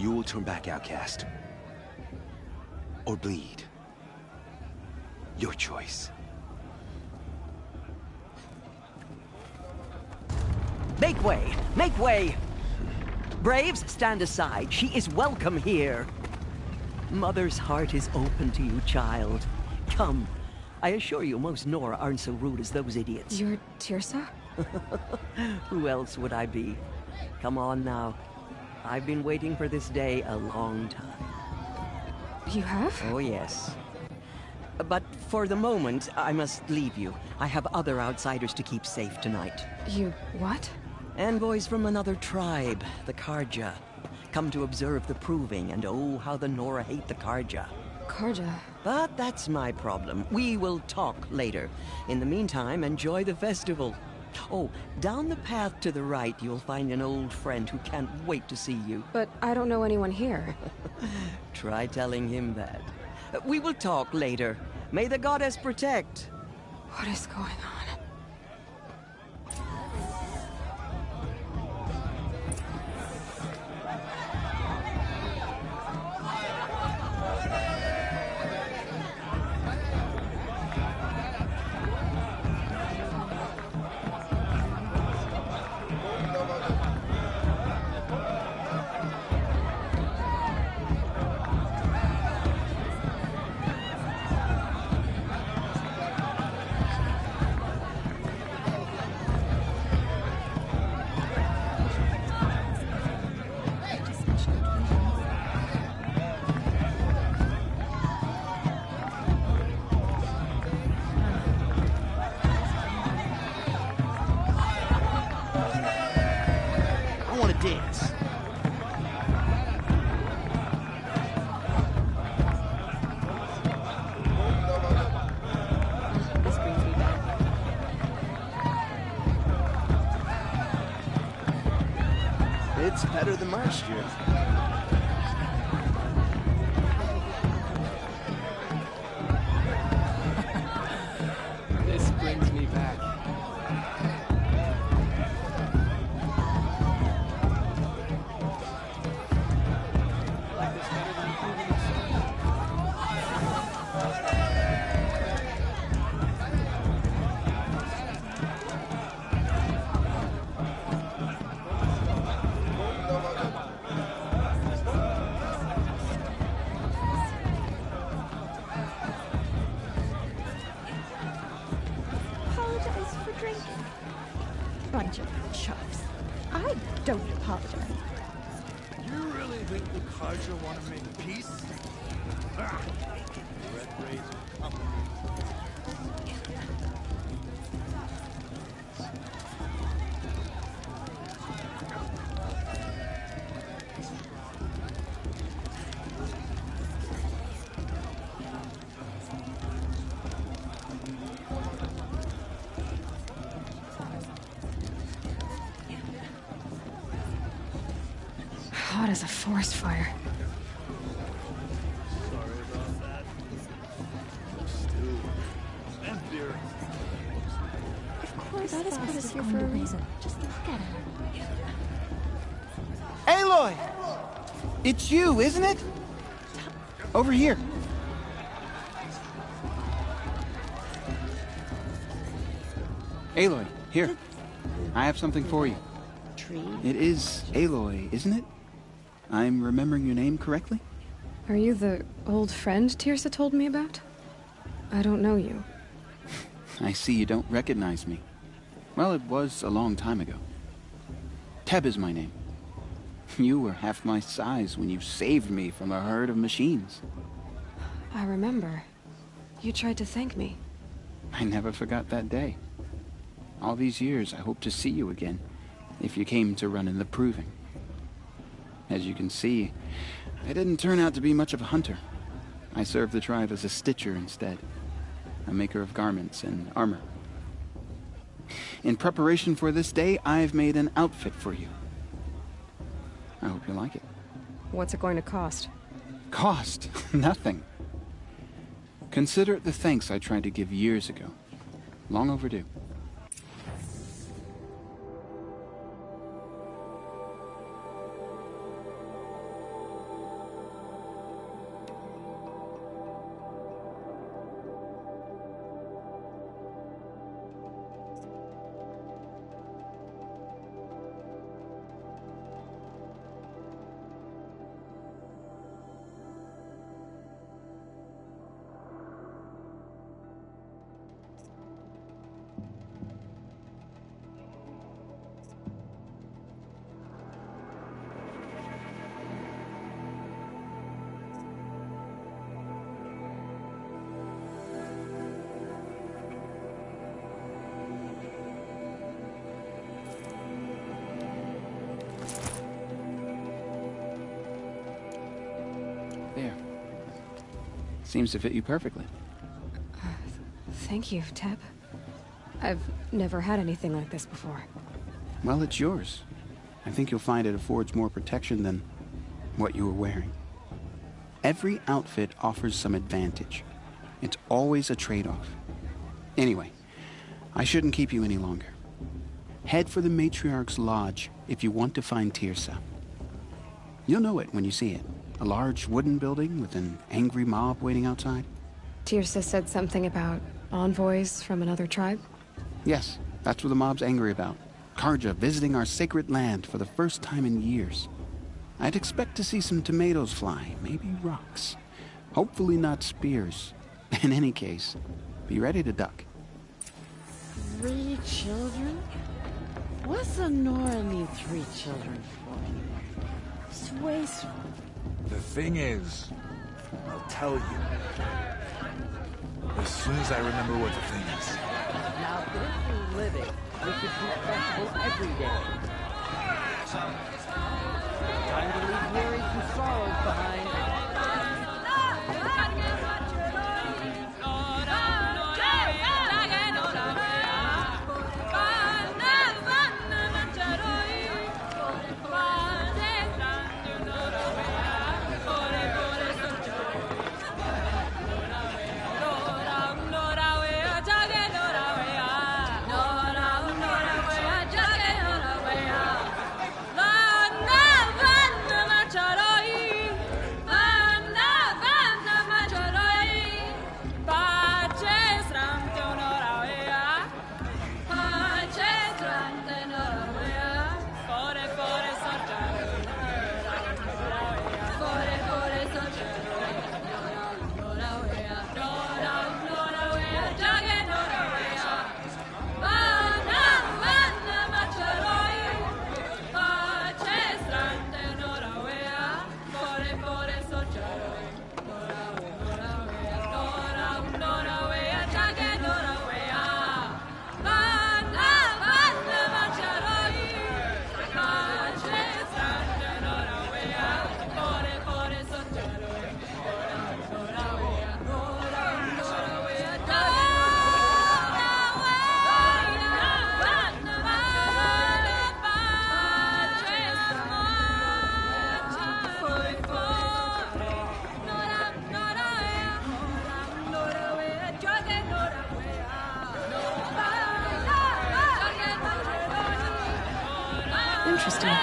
You will turn back outcast. Or bleed. Your choice. Make way! Make way! Braves, stand aside. She is welcome here. Mother's heart is open to you, child. Come. I assure you, most Nora aren't so rude as those idiots. You're Tirsa? Who else would I be? Come on now. I've been waiting for this day a long time. You have? Oh, yes. But for the moment, I must leave you. I have other outsiders to keep safe tonight. You what? Envoys from another tribe, the Karja. Come to observe the proving, and oh, how the Nora hate the Karja. Karja? But that's my problem. We will talk later. In the meantime, enjoy the festival. Oh, down the path to the right, you'll find an old friend who can't wait to see you. But I don't know anyone here. Try telling him that. We will talk later. May the goddess protect. What is going on? Dance. This brings me back. It's better than last year. This brings me back. Apologize for drinking. Bunch of chuffs. I don't apologize. You really think the Karja want to make peace? Ah! Red Razor Company. Hot as a forest fire. Sorry about that. Stew. And beer. Of course, God has put us here for a reason. Just look at him. Aloy! It's you, isn't it? Over here. Aloy, here. I have something for you. Tree. It is Aloy, isn't it? I'm remembering your name correctly? Are you the old friend Tirsa told me about? I don't know you. I see you don't recognize me. Well, it was a long time ago. Teb is my name. You were half my size when you saved me from a herd of machines. I remember. You tried to thank me. I never forgot that day. All these years, I hope to see you again, if you came to run in the proving. As you can see, I didn't turn out to be much of a hunter. I served the tribe as a stitcher instead, a maker of garments and armor. In preparation for this day, I've made an outfit for you. I hope you like it. What's it going to cost? Cost? Nothing. Consider it the thanks I tried to give years ago. Long overdue. Seems to fit you perfectly. Thank you, Teb. I've never had anything like this before. Well, it's yours. I think you'll find it affords more protection than what you were wearing. Every outfit offers some advantage. It's always a trade-off. Anyway, I shouldn't keep you any longer. Head for the Matriarch's Lodge if you want to find Tirsa. You'll know it when you see it. A large wooden building with an angry mob waiting outside. Tirsa said something about envoys from another tribe? Yes, that's what the mob's angry about. Karja visiting our sacred land for the first time in years. I'd expect to see some tomatoes fly, maybe rocks. Hopefully not spears. In any case, be ready to duck. 3 children? What's Honora need 3 children for? Sway's. The thing is, I'll tell you. As soon as I remember what the thing is. Now, if you're living, we should do festivals every day. Time to leave worries and sorrows behind. Interesting.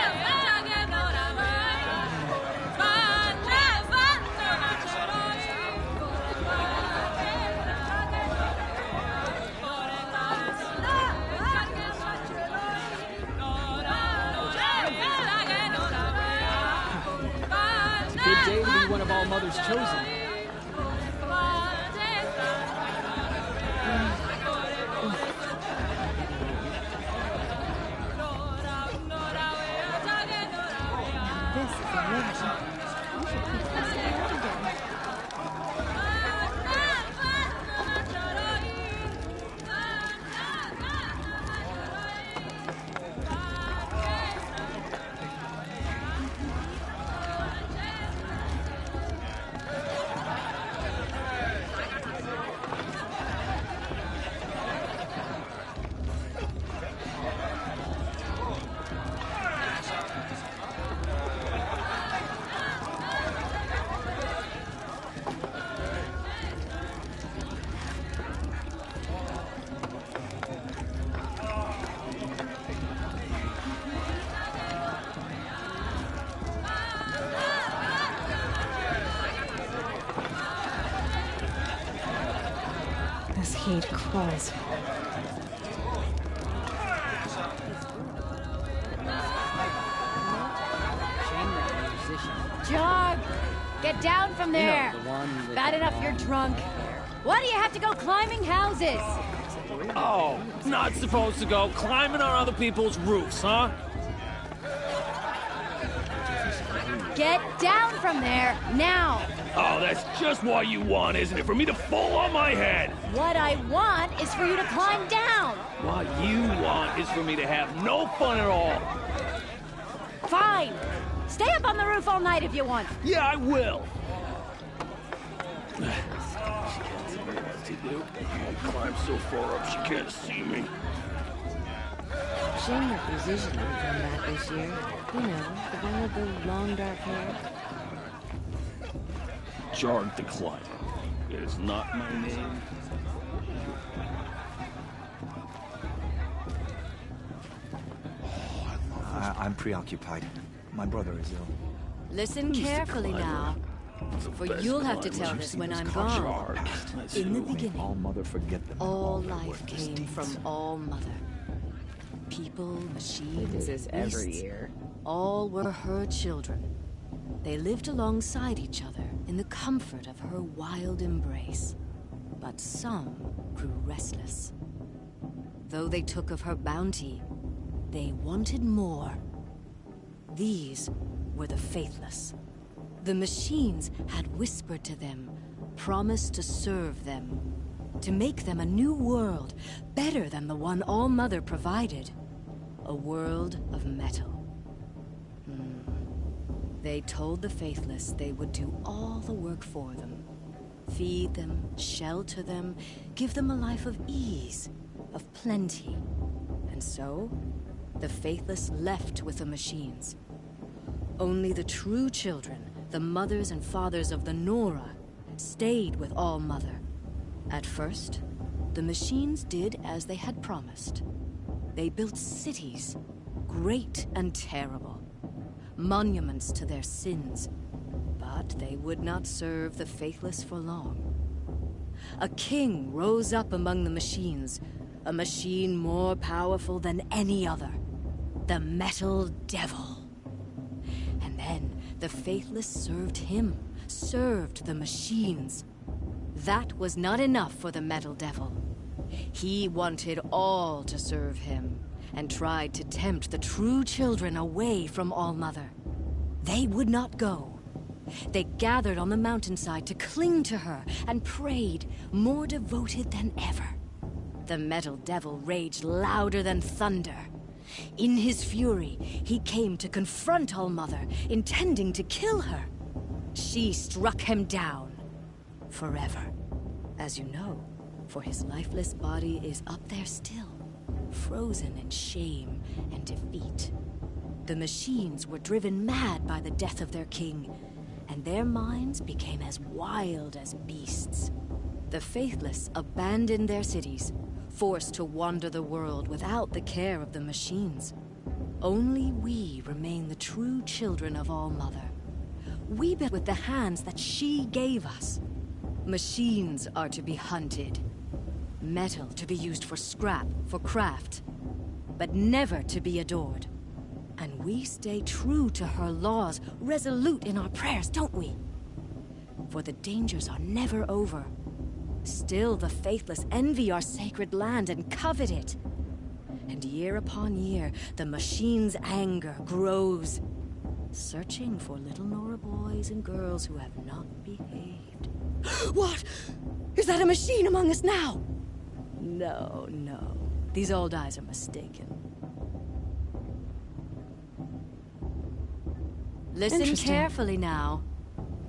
Good day to be one of all mothers chosen. This is amazing. We should keep this around again. This heat crawls. Jog! Get down from there! You know, the one with Bad the enough you're drunk. Why do you have to go climbing houses? Oh, not supposed to go climbing on other people's roofs, huh? Get down from there, now! Oh, that's just what you want, isn't it? For me to fall on my head. What I want is for you to climb down! What you want is for me to have no fun at all. Fine! Stay up on the roof all night if you want. Yeah, I will. She can't see me. What's he do? I climb so far up she can't see me. Shame that musician didn't come back this year. You know, the one with the long dark hair. Jard the Climber. It is not my name. I'm preoccupied. My brother is ill. Listen carefully now, for you'll have to tell this when I'm gone. In the beginning, All Mother forget them. all life came from All Mother. People, machines, This every beasts, year. all were her children. They lived alongside each other in the comfort of her wild embrace. But some grew restless. Though they took of her bounty, they wanted more. These were the faithless. The machines had whispered to them, promised to serve them, to make them a new world, better than the one All Mother provided. A world of metal. They told the faithless they would do all the work for them. Feed them, shelter them, give them a life of ease, of plenty. And so, the faithless left with the machines. Only the true children, the mothers and fathers of the Nora, stayed with All Mother. At first, the machines did as they had promised. They built cities, great and terrible, monuments to their sins, but they would not serve the faithless for long. A king rose up among the machines, a machine more powerful than any other, the Metal Devil. And then the faithless served him, served the machines. That was not enough for the Metal Devil. He wanted all to serve him, and tried to tempt the true children away from All Mother. They would not go. They gathered on the mountainside to cling to her and prayed, more devoted than ever. The Metal Devil raged louder than thunder. In his fury, he came to confront All Mother, intending to kill her. She struck him down. Forever. As you know, for his lifeless body is up there still, frozen in shame and defeat. The machines were driven mad by the death of their king, and their minds became as wild as beasts. The faithless abandoned their cities, forced to wander the world without the care of the machines. Only we remain the true children of All Mother. We built with the hands that she gave us. Machines are to be hunted. Metal to be used for scrap, for craft. But never to be adored. And we stay true to her laws, resolute in our prayers, don't we? For the dangers are never over. Still the faithless envy our sacred land and covet it. And year upon year, the machine's anger grows, searching for little Nora boys and girls who have not behaved. What? Is that a machine among us now? No, no. These old eyes are mistaken. Listen carefully now,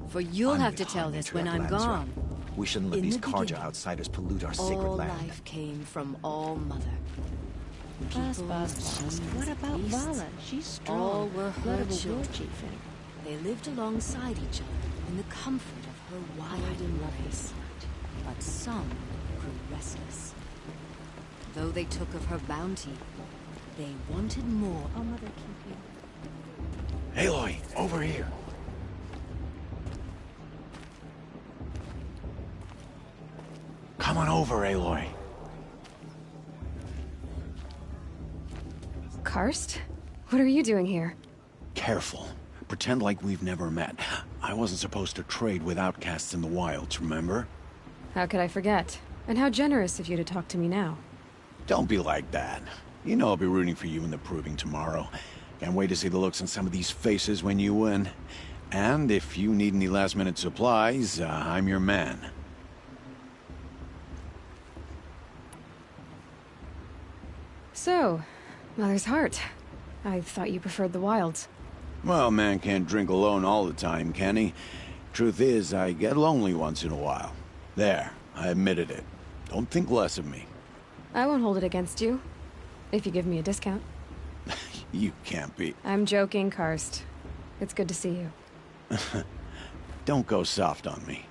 for you'll have to tell this when I'm gone. We shouldn't let In these the Karja beginning, outsiders pollute our sacred all land. life came from All Mother. People, machines, What about beasts, Vala? She's strong. all were Blood her of a war children. chief. They lived alongside each other in the comfort of her wild embrace. But some grew restless. Though they took of her bounty, they wanted more. Oh, Mother, keep you. Aloy, over here. Come on over, Aloy. Karst? What are you doing here? Careful. Pretend like we've never met. I wasn't supposed to trade with outcasts in the wilds, remember? How could I forget? And how generous of you to talk to me now. Don't be like that. You know I'll be rooting for you in the proving tomorrow. Can't wait to see the looks on some of these faces when you win. And if you need any last-minute supplies, I'm your man. So, Mother's Heart. I thought you preferred the wilds. Well, man can't drink alone all the time, can he? Truth is, I get lonely once in a while. There, I admitted it. Don't think less of me. I won't hold it against you. If you give me a discount. You can't be... I'm joking, Karst. It's good to see you. Don't go soft on me.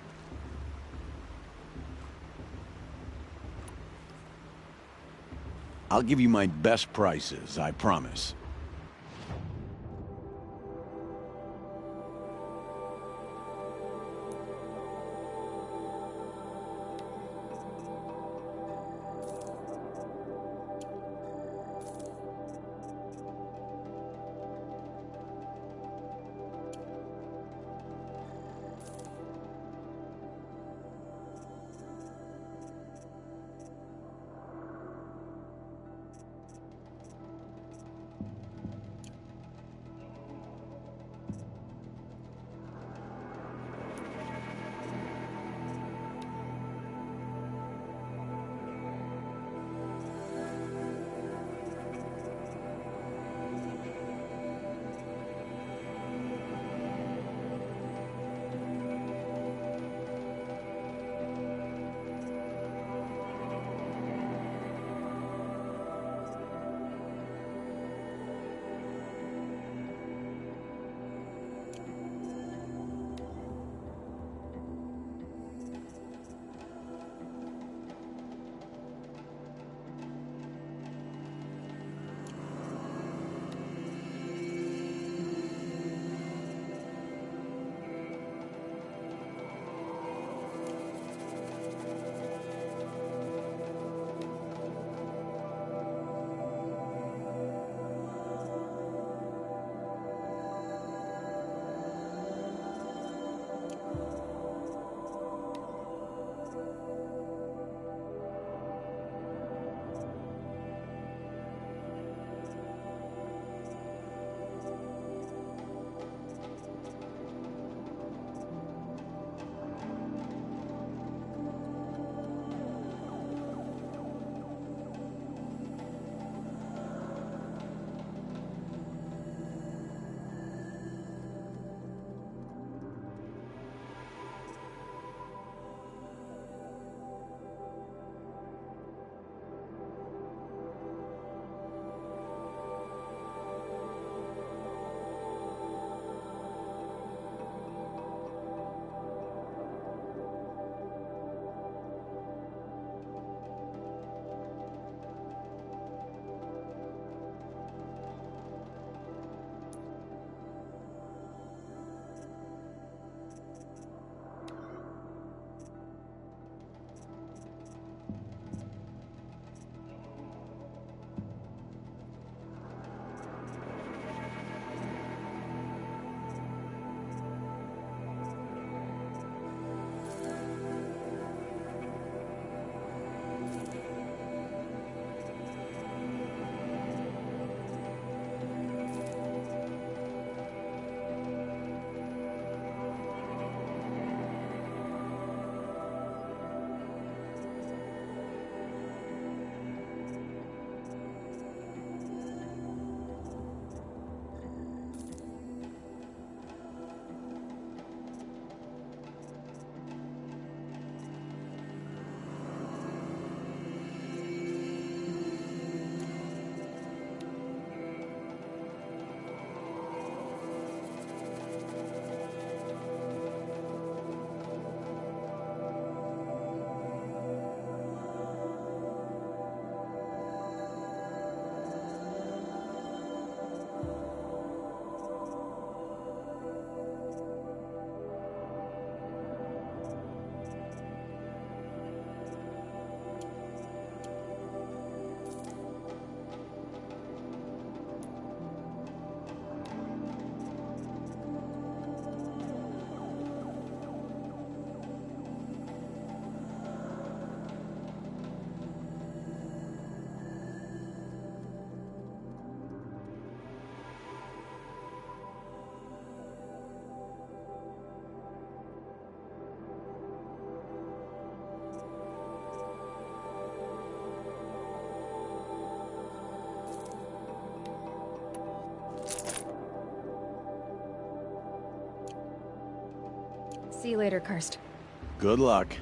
I'll give you my best prices, I promise. See you later, Karst. Good luck.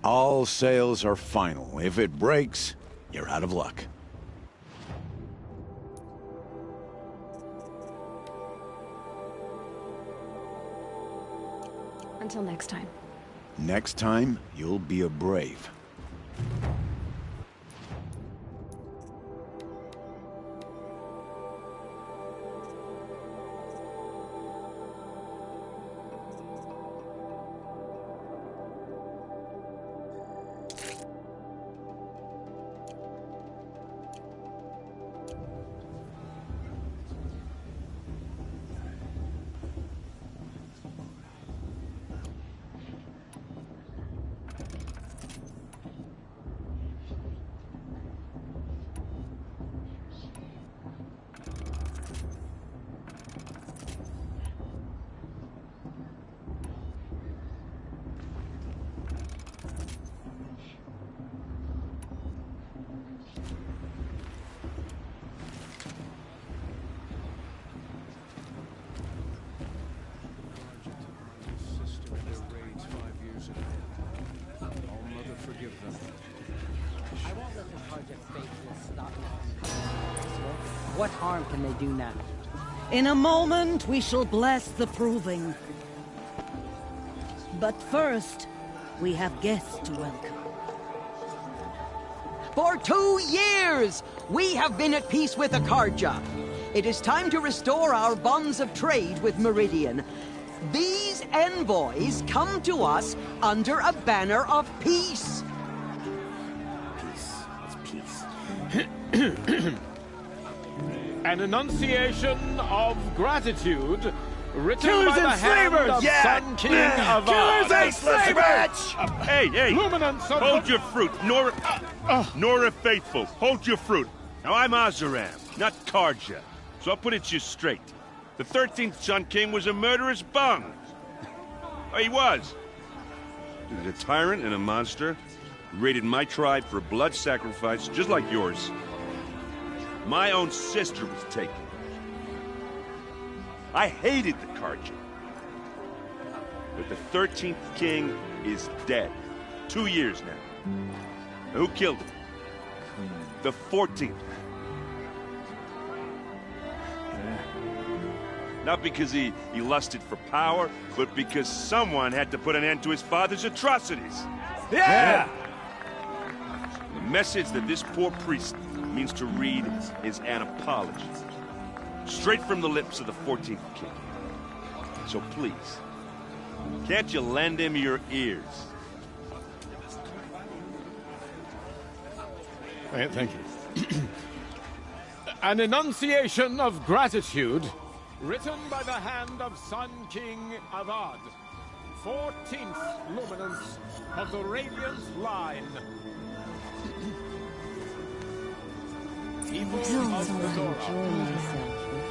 All sales are final. If it breaks, you're out of luck. Until next time. Next time, you'll be a brave. What harm can they do now? In a moment, we shall bless the proving. But first, we have guests to welcome. For 2 years, we have been at peace with Akarja. It is time to restore our bonds of trade with Meridian. These envoys come to us under a banner of peace. Peace. It's peace. An enunciation of gratitude written Killers by the and hand slavers! of Yeah! Sun King of Killers and Faceless slavers! Hey, hey! Luminance of Hold the... your fruit, Nora Faithful. Hold your fruit. Now, I'm Azaram, not Karja. So I'll put it to you straight. The 13th Sun King was a murderous bung. Oh, he was. He was a tyrant and a monster. He raided my tribe for a blood sacrifice, just like yours. My own sister was taken. I hated the Karja. But the 13th king is dead. 2 years now. Now, who killed him? The 14th. Not because he lusted for power, but because someone had to put an end to his father's atrocities. Yeah! The message that this poor priest means to read is an apology. Straight from the lips of the 14th king. So please, can't you lend him your ears? Thank you. An enunciation of gratitude written by the hand of Sun King Avad, 14th luminance of the Radiant Line. People of Nora,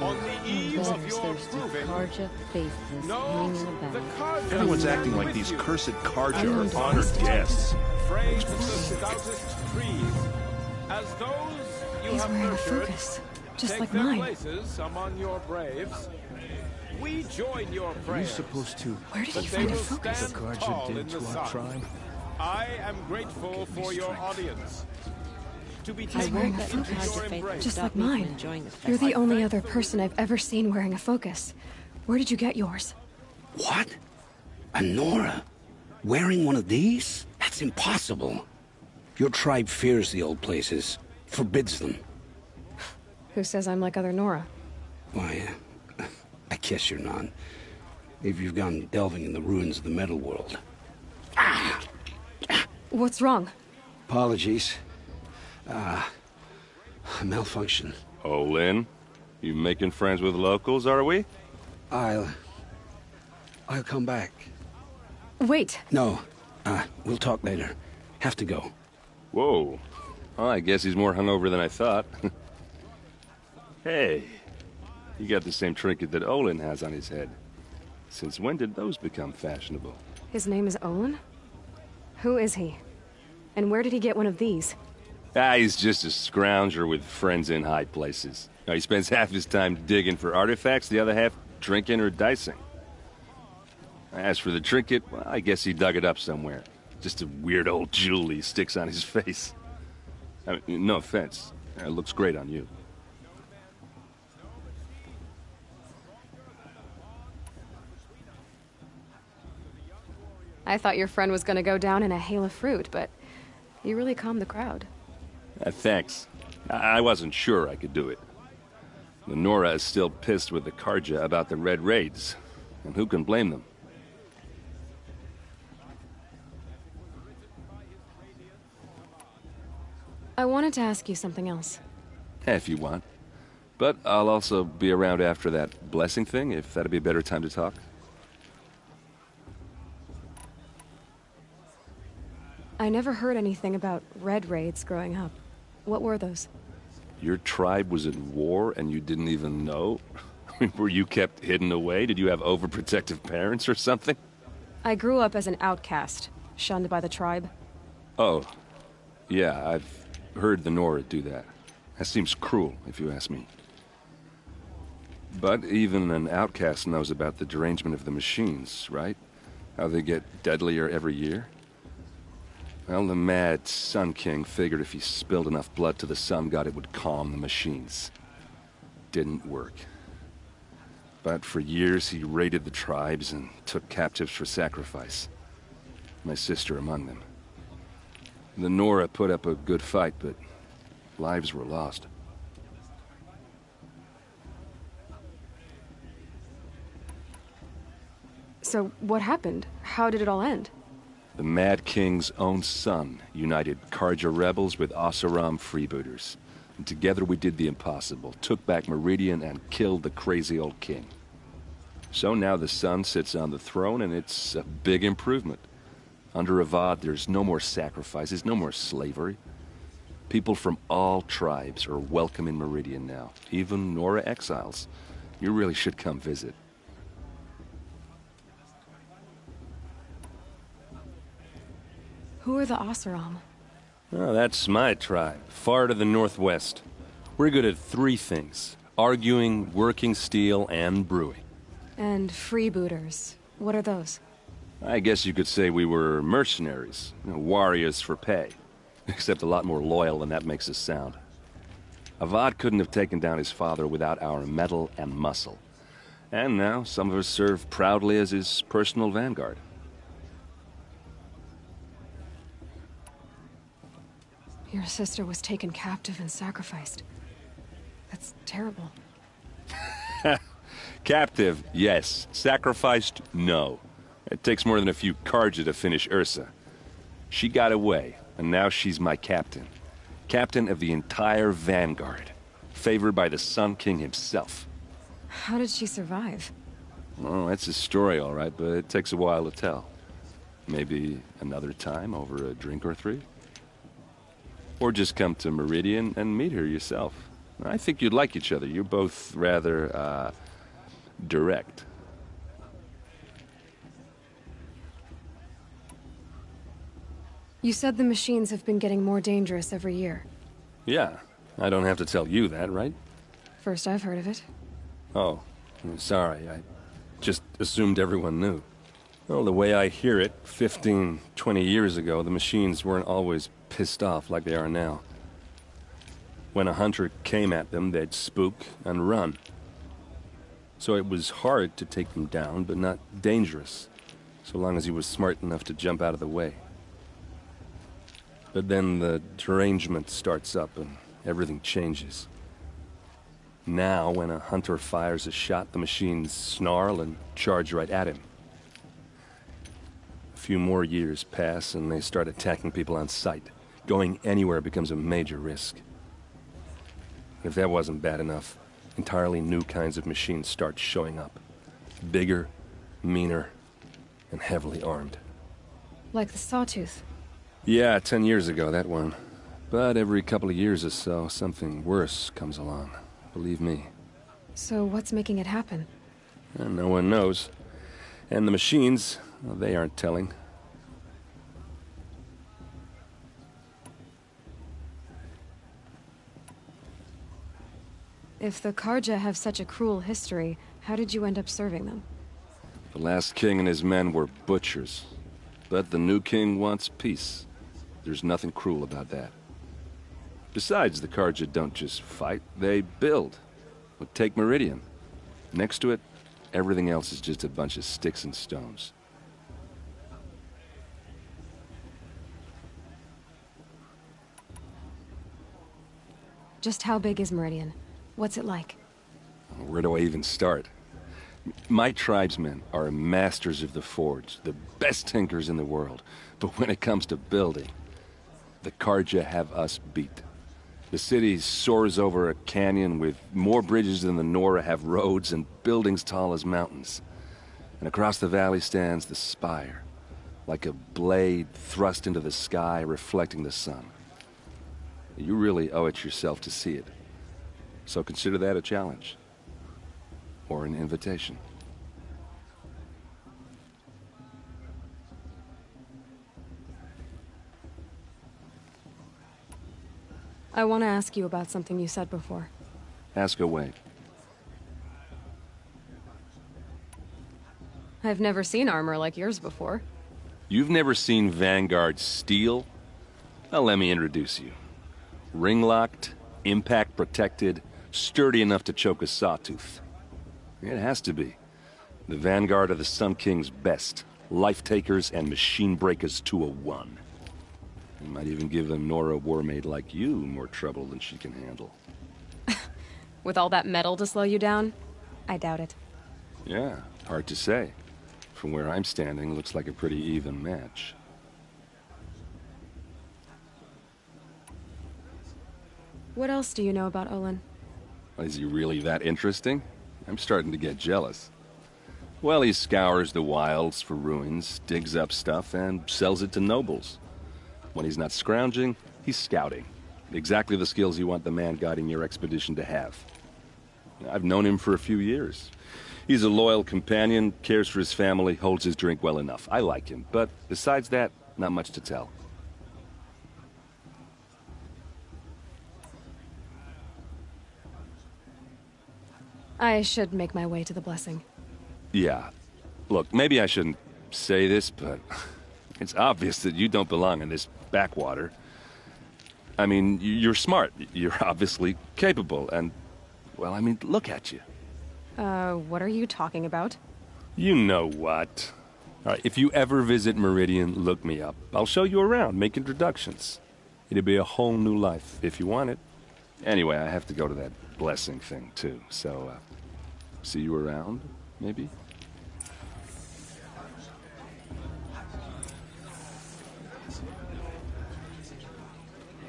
on the eve of your proving, know the Karja. Everyone's acting like these cursed Karja are honored guests. Phrase the stoutest trees, as those you He's have wearing a nurtured, focus, just take like their mine. places among your braves. We join your Are you prayers. supposed to... Where did that he they find a will focus? stand The Karja tall did in the to our sun. tribe? I am grateful for your audience. To be He's taken wearing a into focus, your embrace. just like mine. You're the only other person I've ever seen wearing a focus. Where did you get yours? What? A Nora? Wearing one of these? That's impossible. Your tribe fears the old places, forbids them. Who says I'm like other Nora? Why, I guess you're none. If you've gone delving in the ruins of the metal world. What's wrong? Apologies. A malfunction. Oh, Lynn, you making friends with locals, are we? I'll come back. Wait. No, we'll talk later. Have to go. Whoa. Well, I guess he's more hungover than I thought. Hey, you got the same trinket that Olin has on his head. Since when did those become fashionable? His name is Olin? Who is he? And where did he get one of these? He's just a scrounger with friends in high places. Now, he spends half his time digging for artifacts, the other half drinking or dicing. As for the trinket, well, I guess he dug it up somewhere. Just a weird old jewel he sticks on his face. I mean, no offense. It looks great on you. I thought your friend was gonna go down in a hail of fruit, but you really calmed the crowd. Thanks. I wasn't sure I could do it. The Nora is still pissed with the Karja about the Red Raids, and who can blame them? I wanted to ask you something else. If you want. But I'll also be around after that blessing thing, if that'd be a better time to talk. I never heard anything about Red Raids growing up. What were those? Your tribe was at war and you didn't even know? Were you kept hidden away? Did you have overprotective parents or something? I grew up as an outcast, shunned by the tribe. Oh, yeah, I've heard the Nora do that. That seems cruel, if you ask me. But even an outcast knows about the derangement of the machines, right? How they get deadlier every year? Well, the mad Sun King figured if he spilled enough blood to the Sun God, it would calm the machines. Didn't work. But for years, he raided the tribes and took captives for sacrifice. My sister among them. The Nora put up a good fight, but lives were lost. So, what happened? How did it all end? The Mad King's own son united Karja rebels with Oseram freebooters. And together we did the impossible, took back Meridian and killed the crazy old king. So now the son sits on the throne and it's a big improvement. Under Avad, there's no more sacrifices, no more slavery. People from all tribes are welcome in Meridian now, even Nora exiles. You really should come visit. Who are the Oseram? Oh, that's my tribe, far to the northwest. We're good at three things: arguing, working steel, and brewing. And freebooters. What are those? I guess you could say we were mercenaries, warriors for pay. Except a lot more loyal than that makes us sound. Avad couldn't have taken down his father without our metal and muscle. And now some of us serve proudly as his personal vanguard. Your sister was taken captive and sacrificed. That's terrible. Captive, yes. Sacrificed, no. It takes more than a few Carja to finish Ursa. She got away, and now she's my captain. Captain of the entire Vanguard. Favored by the Sun King himself. How did she survive? Oh, that's a story, all right, but it takes a while to tell. Maybe another time over a drink or three? Or just come to Meridian and meet her yourself. I think you'd like each other. You're both rather, direct. You said the machines have been getting more dangerous every year. Yeah, I don't have to tell you that, right? First I've heard of it. Oh, I'm sorry. I just assumed everyone knew. Well, the way I hear it, 15, 20 years ago, the machines weren't always pissed off like they are now. When a hunter came at them, they'd spook and run. So it was hard to take them down, but not dangerous, so long as he was smart enough to jump out of the way. But then the derangement starts up and everything changes. Now, when a hunter fires a shot, the machines snarl and charge right at him. A few more years pass and they start attacking people on sight. Going anywhere becomes a major risk. If that wasn't bad enough, entirely new kinds of machines start showing up. Bigger, meaner, and heavily armed. Like the Sawtooth. Yeah, 10 years ago, that one. But every couple of years or so, something worse comes along. Believe me. So what's making it happen? And no one knows. And the machines, well, they aren't telling. If the Carja have such a cruel history, how did you end up serving them? The last king and his men were butchers. But the new king wants peace. There's nothing cruel about that. Besides, the Carja don't just fight, they build. But take Meridian. Next to it, everything else is just a bunch of sticks and stones. Just how big is Meridian? What's it like? Where do I even start? My tribesmen are masters of the forge, the best tinkers in the world. But when it comes to building, the Carja have us beat. The city soars over a canyon with more bridges than the Nora have roads and buildings tall as mountains. And across the valley stands the spire, like a blade thrust into the sky reflecting the sun. You really owe it yourself to see it. So consider that a challenge. Or an invitation. I want to ask you about something you said before. Ask away. I've never seen armor like yours before. You've never seen Vanguard steel? Well, let me introduce you. Ring-locked, impact-protected, sturdy enough to choke a sawtooth. It has to be. The Vanguard of the Sun King's best. Life-takers and machine-breakers to a one. You might even give a Nora warmaid like you more trouble than she can handle. With all that metal to slow you down? I doubt it. Yeah, hard to say. From where I'm standing, looks like a pretty even match. What else do you know about Olin? Is he really that interesting? I'm starting to get jealous. Well, he scours the wilds for ruins, digs up stuff, and sells it to nobles. When he's not scrounging, he's scouting. Exactly the skills you want the man guiding your expedition to have. I've known him for a few years. He's a loyal companion, cares for his family, holds his drink well enough. I like him, but besides that, not much to tell. I should make my way to the blessing. Yeah. Look, maybe I shouldn't say this, but it's obvious that you don't belong in this backwater. I mean, you're smart. You're obviously capable, and, well, I mean, look at you. What are you talking about? You know what. All right, if you ever visit Meridian, look me up. I'll show you around, make introductions. It'll be a whole new life, if you want it. Anyway, I have to go to that blessing thing, too. So, see you around, maybe?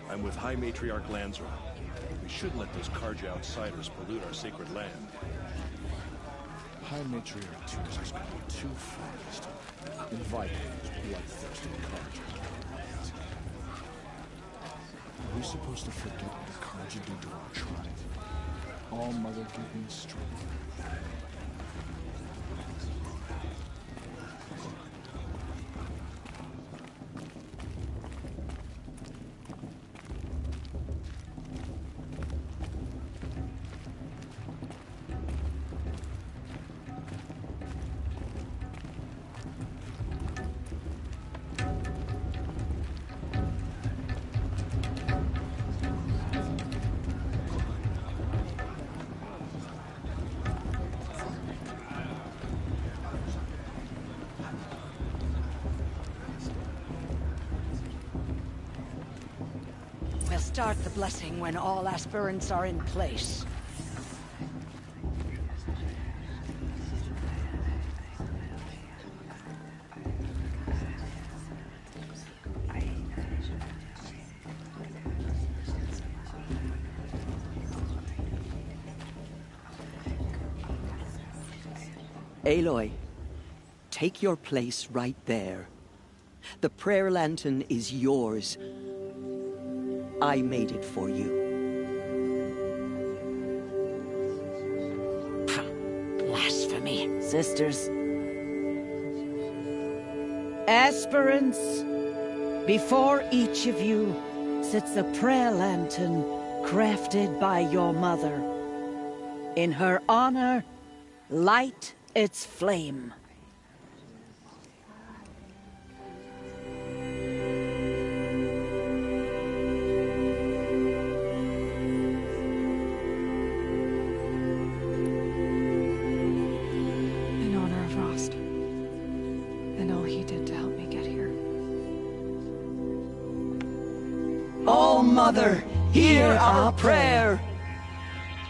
I'm with High Matriarch Lansra. We shouldn't let those Karja outsiders pollute our sacred land. High Matriarch tours us going too far this time. Invite those bloodthirsty Karja. Are we supposed to forget what the Karja did to our tribe? All Mother give me strength. We'll start the blessing when all aspirants are in place. Aloy, take your place right there. The prayer lantern is yours. I made it for you. Blasphemy, sisters. Aspirants, before each of you sits a prayer lantern crafted by your mother. In her honor, light its flame. Oh, Mother, hear our prayer.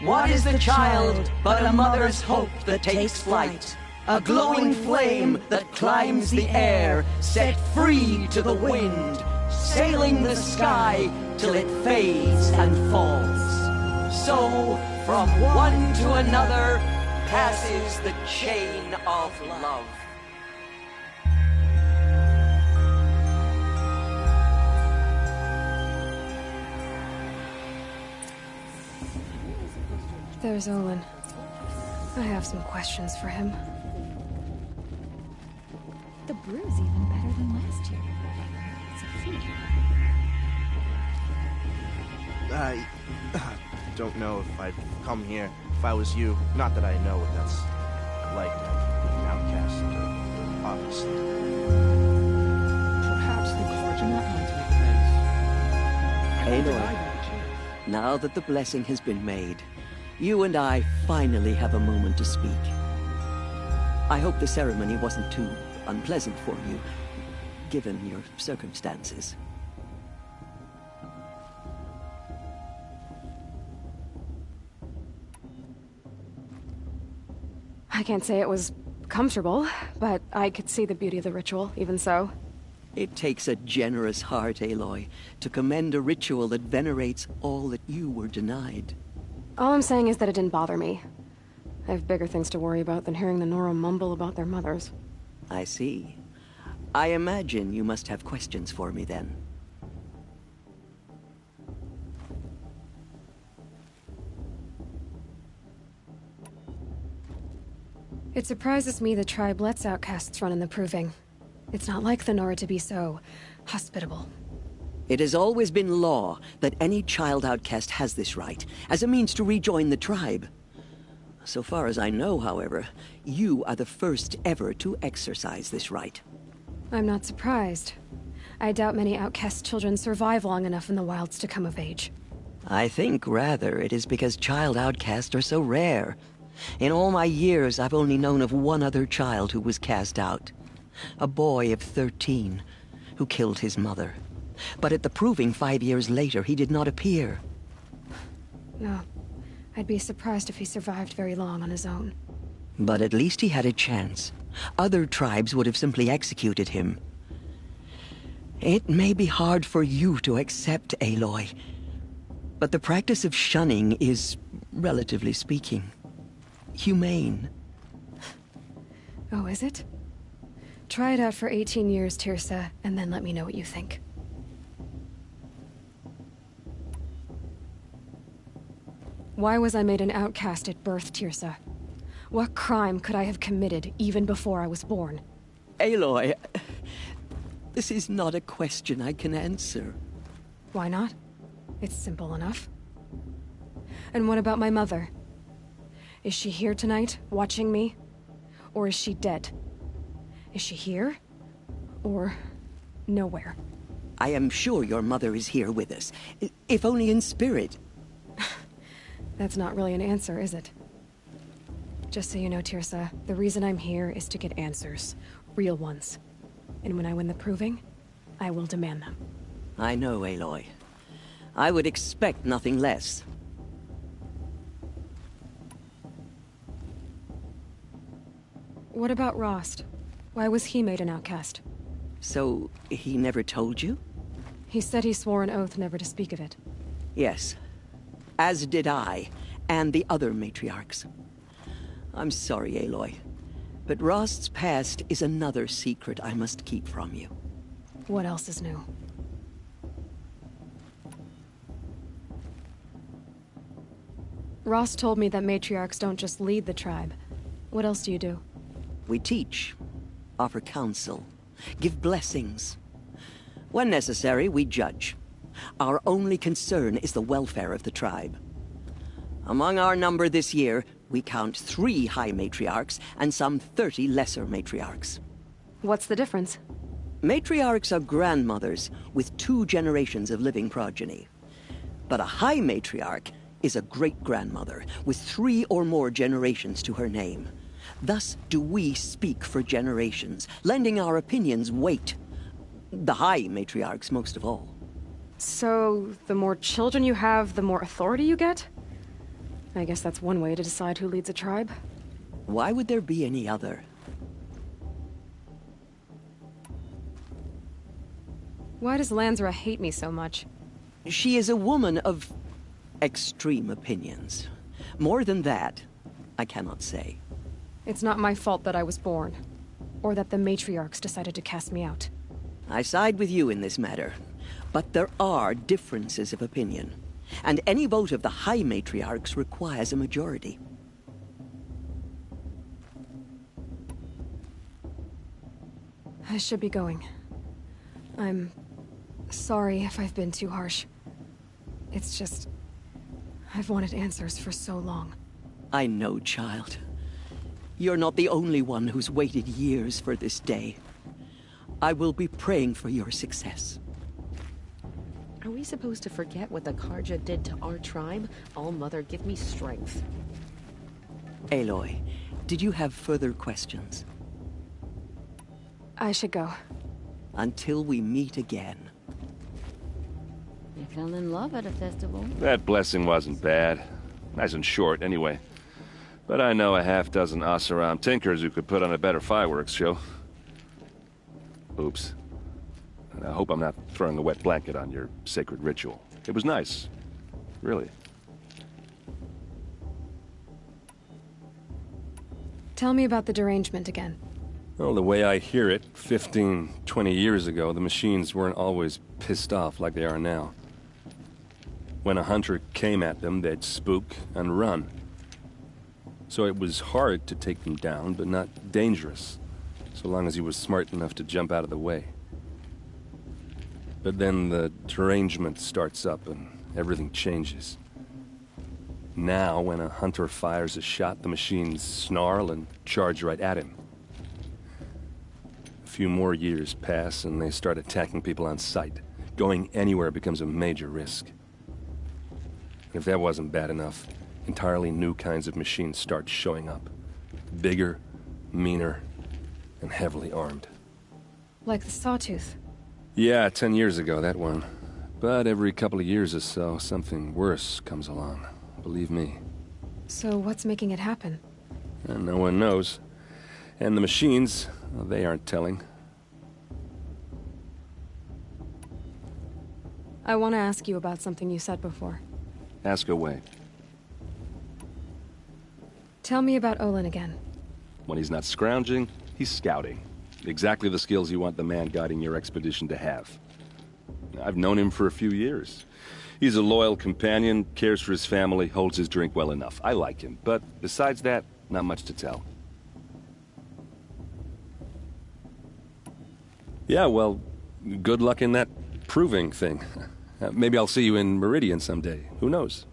What is the child but a mother's hope that takes flight? A glowing flame that climbs the air, set free to the wind, sailing the sky till it fades and falls. So, from one to another, passes the chain of love. There's Olin. I have some questions for him. The brew's even better than last year. It's a feat. I don't know if I'd come here if I was you. Not that I know what that's like, being outcast, obviously. Perhaps the Karja not hunting place. Aloy, now that the blessing has been made, you and I finally have a moment to speak. I hope the ceremony wasn't too unpleasant for you, given your circumstances. I can't say it was comfortable, but I could see the beauty of the ritual, even so. It takes a generous heart, Aloy, to commend a ritual that venerates all that you were denied. All I'm saying is that it didn't bother me. I have bigger things to worry about than hearing the Nora mumble about their mothers. I see. I imagine you must have questions for me then. It surprises me the tribe lets outcasts run in the Proving. It's not like the Nora to be so hospitable. It has always been law that any child outcast has this right, as a means to rejoin the tribe. So far as I know, however, you are the first ever to exercise this right. I'm not surprised. I doubt many outcast children survive long enough in the wilds to come of age. I think, rather, it is because child outcasts are so rare. In all my years, I've only known of one other child who was cast out. A boy of 13 who killed his mother. But at the proving 5 years later, he did not appear. No. I'd be surprised if he survived very long on his own. But at least he had a chance. Other tribes would have simply executed him. It may be hard for you to accept, Aloy, but the practice of shunning is, relatively speaking, humane. Oh, is it? Try it out for 18 years, Tirsa, and then let me know what you think. Why was I made an outcast at birth, Tirsa? What crime could I have committed even before I was born? Aloy, this is not a question I can answer. Why not? It's simple enough. And what about my mother? Is she here tonight, watching me? Or is she dead? Is she here? Or nowhere? I am sure your mother is here with us, if only in spirit. That's not really an answer, is it? Just so you know, Tirsa, the reason I'm here is to get answers. Real ones. And when I win the proving, I will demand them. I know, Aloy. I would expect nothing less. What about Rost? Why was he made an outcast? So, he never told you? He said he swore an oath never to speak of it. Yes. As did I, and the other matriarchs. I'm sorry, Aloy, but Rost's past is another secret I must keep from you. What else is new? Rost told me that matriarchs don't just lead the tribe. What else do you do? We teach, offer counsel, give blessings. When necessary, we judge. Our only concern is the welfare of the tribe. Among our number this year, we count 3 high matriarchs and some 30 lesser matriarchs. What's the difference? Matriarchs are grandmothers with 2 generations of living progeny. But a high matriarch is a great-grandmother with 3 or more generations to her name. Thus do we speak for generations, lending our opinions weight. The high matriarchs most of all. So, the more children you have, the more authority you get? I guess that's one way to decide who leads a tribe. Why would there be any other? Why does Lansra hate me so much? She is a woman of extreme opinions. More than that, I cannot say. It's not my fault that I was born, or that the matriarchs decided to cast me out. I side with you in this matter, but there are differences of opinion, and any vote of the high matriarchs requires a majority. I should be going. I'm sorry if I've been too harsh. It's just, I've wanted answers for so long. I know, child. You're not the only one who's waited years for this day. I will be praying for your success. Are we supposed to forget what the Karja did to our tribe? All-Mother, give me strength. Aloy, did you have further questions? I should go. Until we meet again. You fell in love at a festival. That blessing wasn't bad. Nice and short, anyway. But I know a half-dozen Oseram tinkers who could put on a better fireworks show. Oops. And I hope I'm not throwing a wet blanket on your sacred ritual. It was nice. Really. Tell me about the derangement again. Well, the way I hear it, 15, 20 years ago, the machines weren't always pissed off like they are now. When a hunter came at them, they'd spook and run. So it was hard to take them down, but not dangerous, so long as he was smart enough to jump out of the way. But then the derangement starts up and everything changes. Now, when a hunter fires a shot, the machines snarl and charge right at him. A few more years pass and they start attacking people on sight. Going anywhere becomes a major risk. If that wasn't bad enough, entirely new kinds of machines start showing up. Bigger, meaner, and heavily armed. Like the Sawtooth. Yeah, 10 years ago, that one. But every couple of years or so, something worse comes along. Believe me. So what's making it happen? And no one knows. And the machines, well, they aren't telling. I want to ask you about something you said before. Ask away. Tell me about Olin again. When he's not scrounging, he's scouting. Exactly the skills you want the man guiding your expedition to have. I've known him for a few years. He's a loyal companion, cares for his family, holds his drink well enough. I like him, but besides that, not much to tell. Yeah, well, good luck in that proving thing. Maybe I'll see you in Meridian someday. Who knows?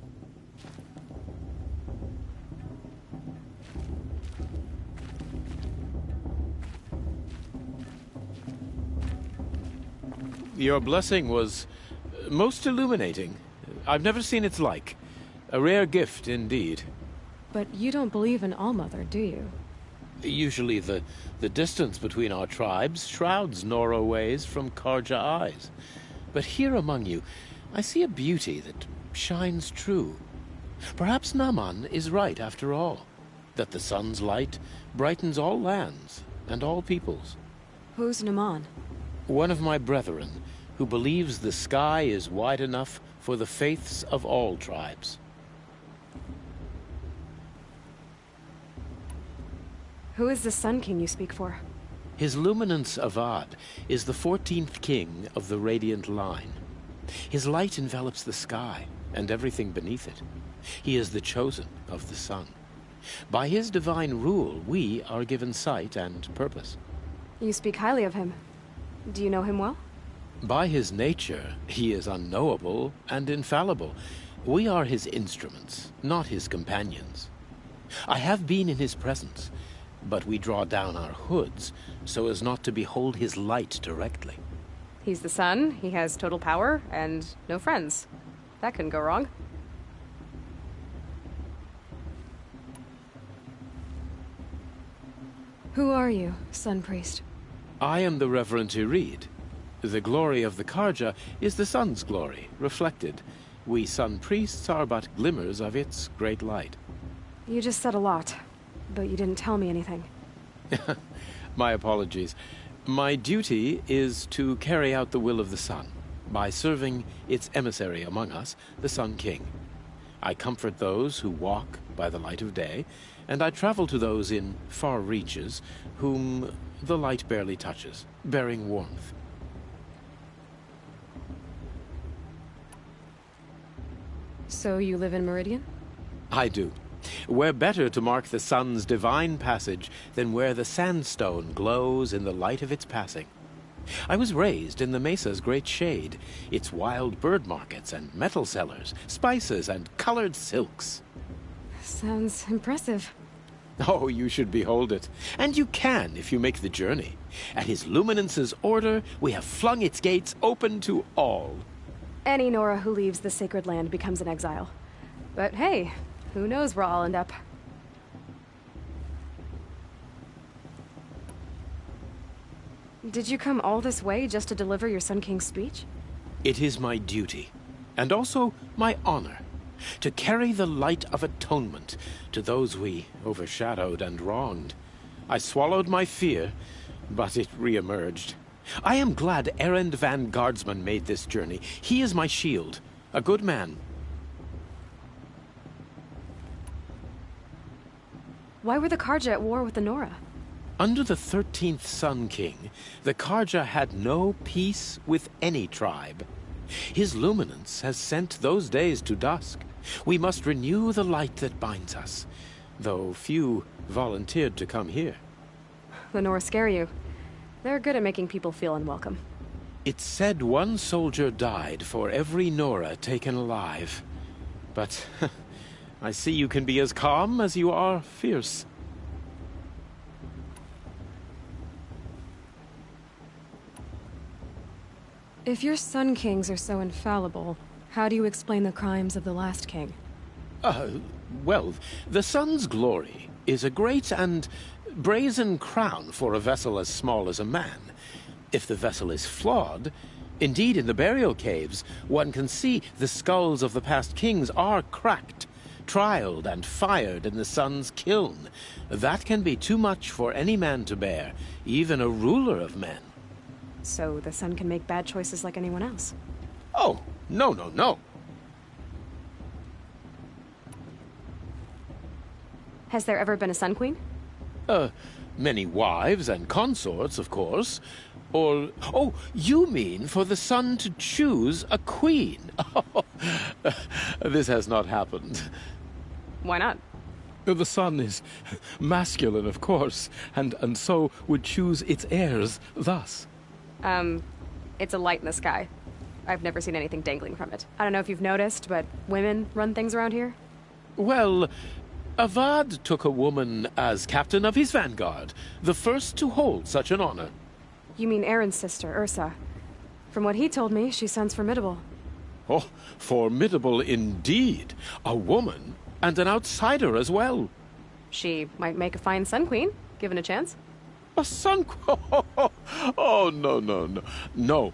Your blessing was most illuminating. I've never seen its like. A rare gift indeed. But you don't believe in Allmother, do you? Usually the distance between our tribes shrouds Nora ways from Karja eyes. But here among you, I see a beauty that shines true. Perhaps Naman is right after all, that the sun's light brightens all lands and all peoples. Who's Naman? One of my brethren, who believes the sky is wide enough for the faiths of all tribes. Who is the Sun King you speak for? His Luminance Avad is the 14th king of the Radiant Line. His light envelops the sky and everything beneath it. He is the chosen of the sun. By his divine rule, we are given sight and purpose. You speak highly of him. Do you know him well? By his nature, he is unknowable and infallible. We are his instruments, not his companions. I have been in his presence, but we draw down our hoods so as not to behold his light directly. He's the sun, he has total power, and no friends. That couldn't go wrong. Who are you, Sun Priest? I am the Reverend Irid. The glory of the Karja is the sun's glory, reflected. We sun priests are but glimmers of its great light. You just said a lot, but you didn't tell me anything. My apologies. My duty is to carry out the will of the sun, by serving its emissary among us, the Sun King. I comfort those who walk by the light of day, and I travel to those in far reaches, whom the light barely touches, bearing warmth. So you live in Meridian? I do. Where better to mark the sun's divine passage than where the sandstone glows in the light of its passing. I was raised in the mesa's great shade, its wild bird markets and metal cellars, spices and colored silks. Sounds impressive. Oh, you should behold it. And you can if you make the journey. At his luminance's order, we have flung its gates open to all. Any Nora who leaves the sacred land becomes an exile. But hey, who knows where I'll end up. Did you come all this way just to deliver your Sun King's speech? It is my duty, and also my honor, to carry the light of atonement to those we overshadowed and wronged. I swallowed my fear, but it re-emerged. I am glad Erend van Guardsman made this journey. He is my shield, a good man. Why were the Karja at war with the Nora? Under the 13th Sun King, the Karja had no peace with any tribe. His luminance has sent those days to dusk. We must renew the light that binds us, though few volunteered to come here. The Nora scare you. They're good at making people feel unwelcome. It's said one soldier died for every Nora taken alive. But I see you can be as calm as you are fierce. If your Sun Kings are so infallible, how do you explain the crimes of the last king? Well, the sun's glory is a great and brazen crown for a vessel as small as a man. If the vessel is flawed, indeed in the burial caves, one can see the skulls of the past kings are cracked, trialed and fired in the sun's kiln. That can be too much for any man to bear, even a ruler of men. So the sun can make bad choices like anyone else? Oh, no, no, no. Has there ever been a Sun Queen? Many wives and consorts, of course. Or, oh, you mean for the sun to choose a queen? This has not happened. Why not? The sun is masculine, of course, and so would choose its heirs thus. It's a light in the sky. I've never seen anything dangling from it. I don't know if you've noticed, but women run things around here? Well, Avad took a woman as captain of his vanguard, the first to hold such an honor. You mean Aaron's sister, Ursa. From what he told me, she sounds formidable. Oh, formidable indeed. A woman, and an outsider as well. She might make a fine Sun Queen, given a chance. A Sun Queen? Oh, no, no, no. No.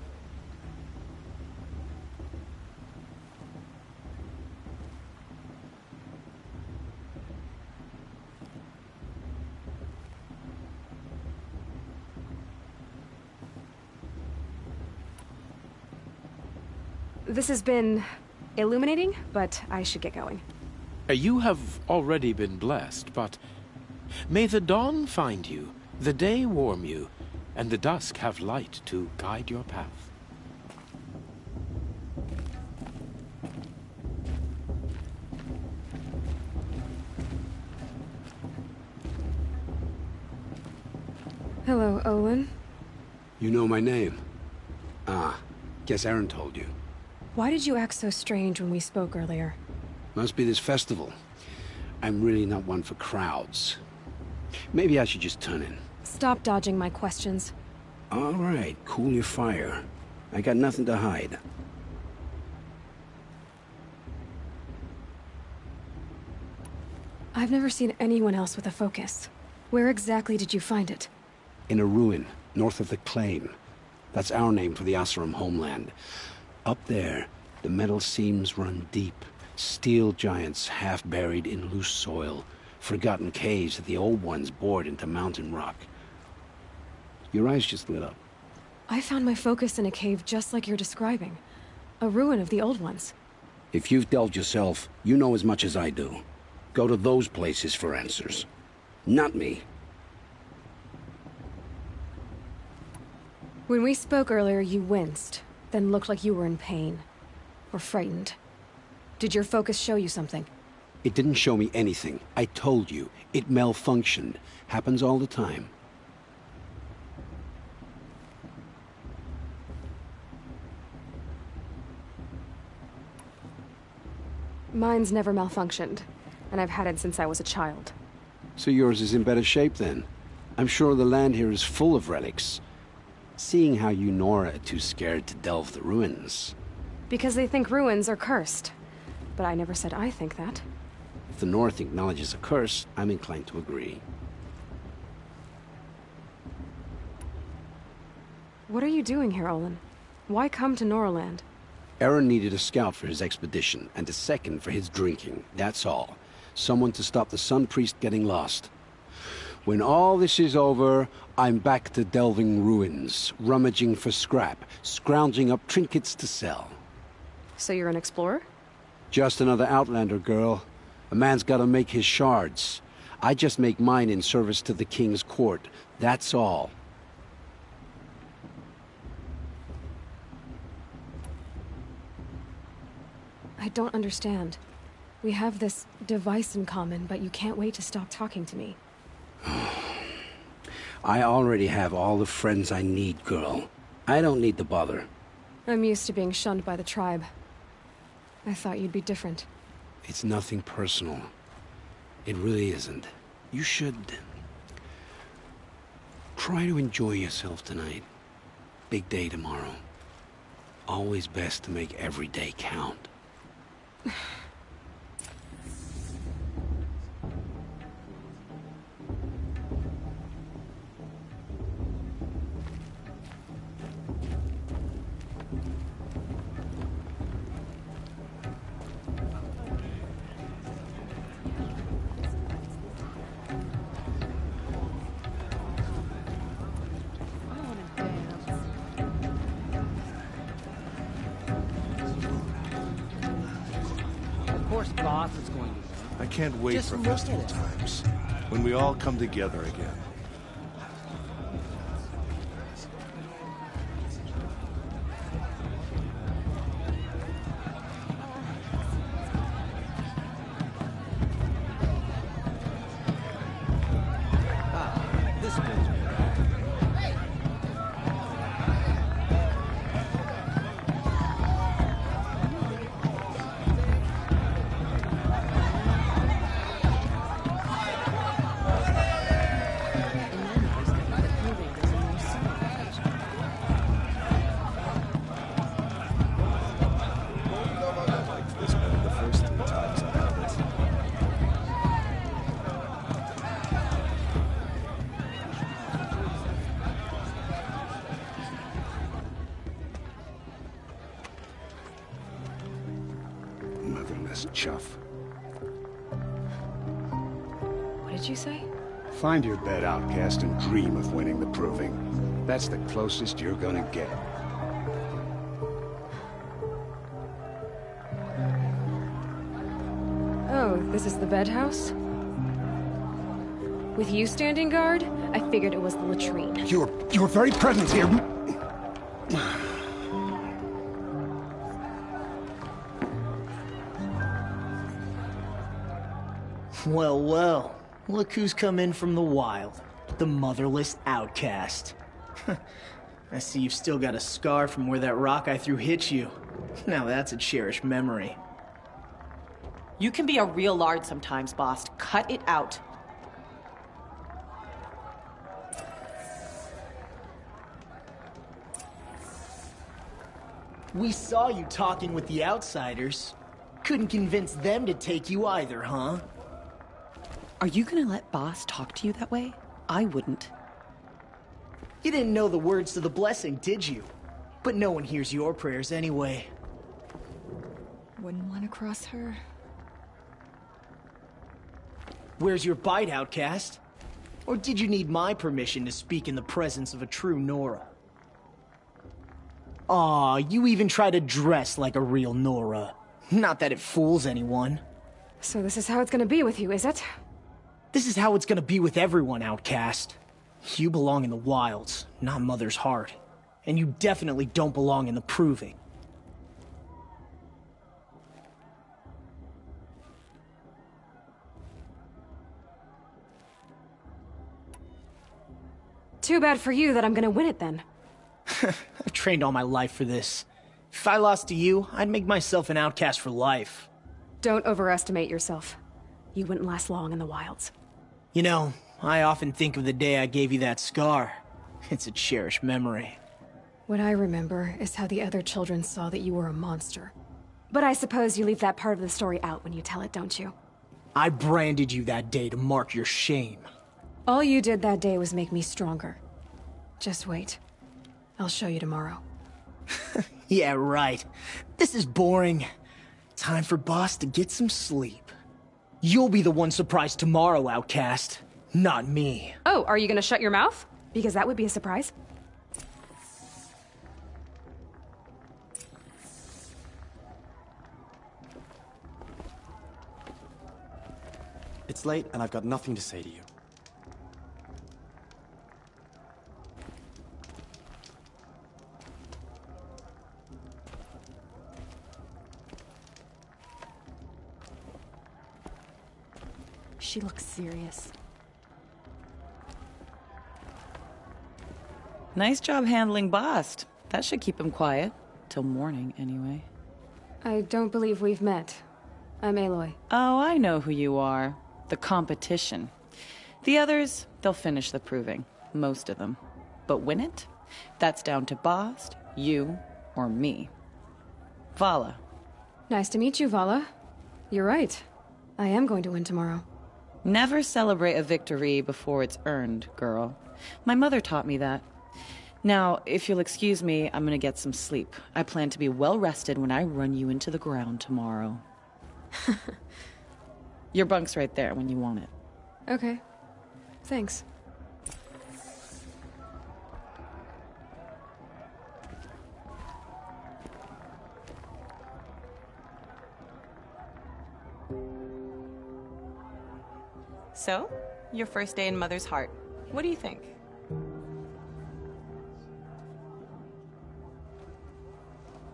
This has been illuminating, but I should get going. You have already been blessed, but may the dawn find you, the day warm you, and the dusk have light to guide your path. Hello, Olin. You know my name? Ah, guess Aaron told you. Why did you act so strange when we spoke earlier? Must be this festival. I'm really not one for crowds. Maybe I should just turn in. Stop dodging my questions. All right, cool your fire. I got nothing to hide. I've never seen anyone else with a focus. Where exactly did you find it? In a ruin, north of the Claim. That's our name for the Oseram homeland. Up there, the metal seams run deep. Steel giants half buried in loose soil. Forgotten caves that the old ones bored into mountain rock. Your eyes just lit up. I found my focus in a cave just like you're describing. A ruin of the old ones. If you've delved yourself, you know as much as I do. Go to those places for answers. Not me. When we spoke earlier, you winced, then looked like you were in pain. Or frightened. Did your focus show you something? It didn't show me anything. I told you. It malfunctioned. Happens all the time. Mine's never malfunctioned, and I've had it since I was a child. So yours is in better shape then. I'm sure the land here is full of relics. Seeing how you Nora are too scared to delve the ruins. Because they think ruins are cursed. But I never said I think that. If the North acknowledges a curse, I'm inclined to agree. What are you doing here, Olin? Why come to Noraland? Aaron needed a scout for his expedition, and a second for his drinking. That's all. Someone to stop the Sun Priest getting lost. When all this is over, I'm back to delving ruins, rummaging for scrap, scrounging up trinkets to sell. So you're an explorer? Just another Outlander, girl. A man's gotta make his shards. I just make mine in service to the King's court. That's all. I don't understand. We have this device in common, but you can't wait to stop talking to me. I already have all the friends I need, girl. I don't need the bother. I'm used to being shunned by the tribe. I thought you'd be different. It's nothing personal. It really isn't. You should... try to enjoy yourself tonight. Big day tomorrow. Always best to make every day count. course Boss is going to win. I can't wait Just for look at festival it. times, when we all come together again. This brings me back. I liked this better the first 3 times I had it. Motherless chuff. What did you say? Find your bed, outcast, and dream of winning the proving. That's the closest you're gonna get. Oh, this is the bed house? With you standing guard, I figured it was the latrine. Your very presence here. Well, well. Look who's come in from the wild. The motherless outcast. I see you've still got a scar from where that rock I threw hit you. Now that's a cherished memory. You can be a real lard sometimes, boss. Cut it out. We saw you talking with the outsiders. Couldn't convince them to take you either, huh? Are you gonna let boss talk to you that way? I wouldn't. You didn't know the words to the blessing, did you? But no one hears your prayers anyway. Wouldn't want to cross her. Where's your bite, outcast? Or did you need my permission to speak in the presence of a true Nora? Aw, you even try to dress like a real Nora. Not that it fools anyone. So this is how it's gonna be with you, is it? This is how it's gonna be with everyone, outcast. You belong in the wilds, not Mother's heart. And you definitely don't belong in the proving. Too bad for you that I'm gonna win it then. I've trained all my life for this. If I lost to you, I'd make myself an outcast for life. Don't overestimate yourself. You wouldn't last long in the wilds. You know, I often think of the day I gave you that scar. It's a cherished memory. What I remember is how the other children saw that you were a monster. But I suppose you leave that part of the story out when you tell it, don't you? I branded you that day to mark your shame. All you did that day was make me stronger. Just wait. I'll show you tomorrow. Yeah, right. This is boring. Time for Boss to get some sleep. You'll be the one surprised tomorrow, outcast. Not me. Oh, are you gonna shut your mouth? Because that would be a surprise. It's late, and I've got nothing to say to you. She looks serious. Nice job handling Bast. That should keep him quiet. Till morning, anyway. I don't believe we've met. I'm Aloy. Oh, I know who you are. The competition. The others, they'll finish the proving. Most of them. But win it? That's down to Bast, you, or me. Vala. Nice to meet you, Vala. You're right. I am going to win tomorrow. Never celebrate a victory before it's earned, girl. My mother taught me that. Now, if you'll excuse me, I'm gonna get some sleep. I plan to be well rested when I run you into the ground tomorrow. Your bunk's right there when you want it. Okay. Thanks. So, your first day in Mother's heart. What do you think?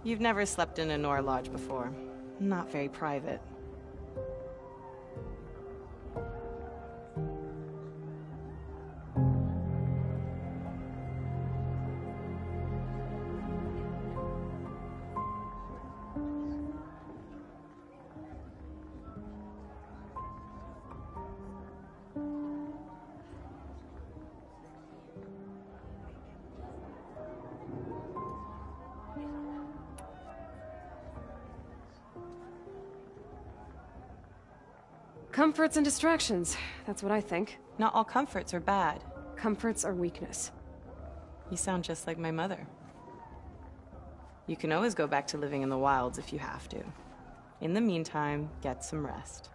You've never slept in a Nora lodge before. Not very private. Comforts and distractions. That's what I think. Not all comforts are bad. Comforts are weakness. You sound just like my mother. You can always go back to living in the wilds if you have to. In the meantime, get some rest.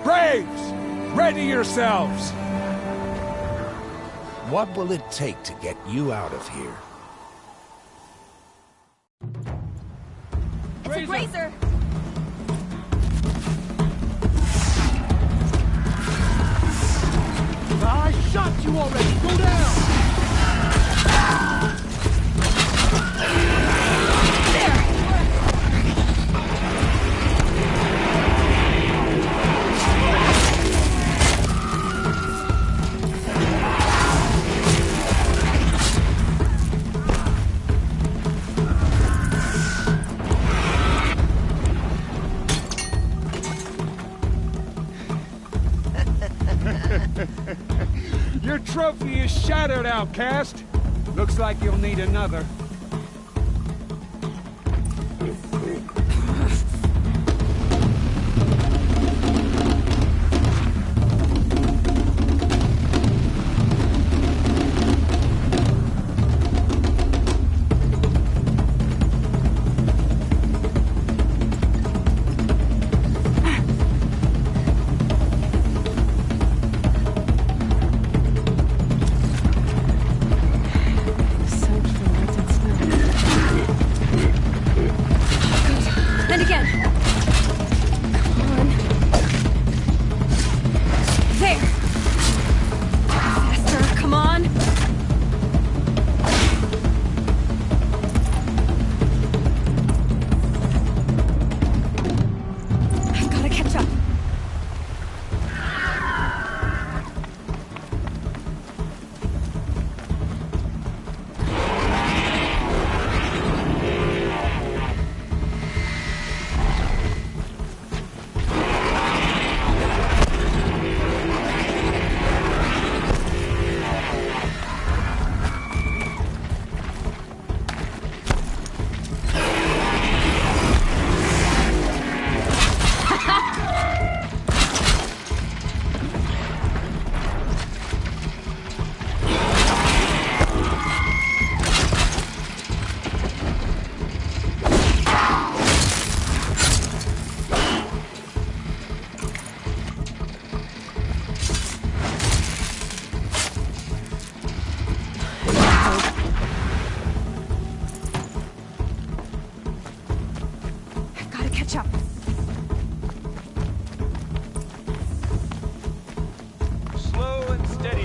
Braves! Ready yourselves! What will it take to get you out of here? It's a brazier! I shot you already! Go down! Your trophy is shattered, outcast. Looks like you'll need another. Search for Milton's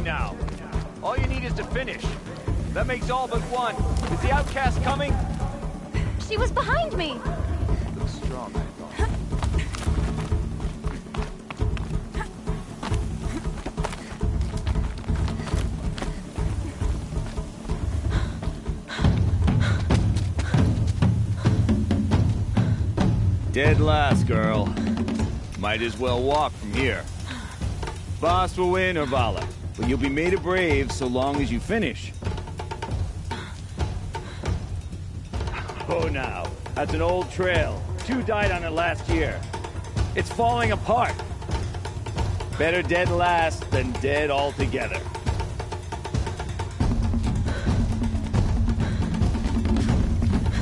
now. All you need is to finish. That makes all but one. Is the outcast coming? She was behind me. Looks strong, I thought. Dead last, girl. Might as well walk from here. Boss will win or Vala, but you'll be made a brave so long as you finish. Oh, now. That's an old trail. 2 died on it last year. It's falling apart. Better dead last than dead altogether.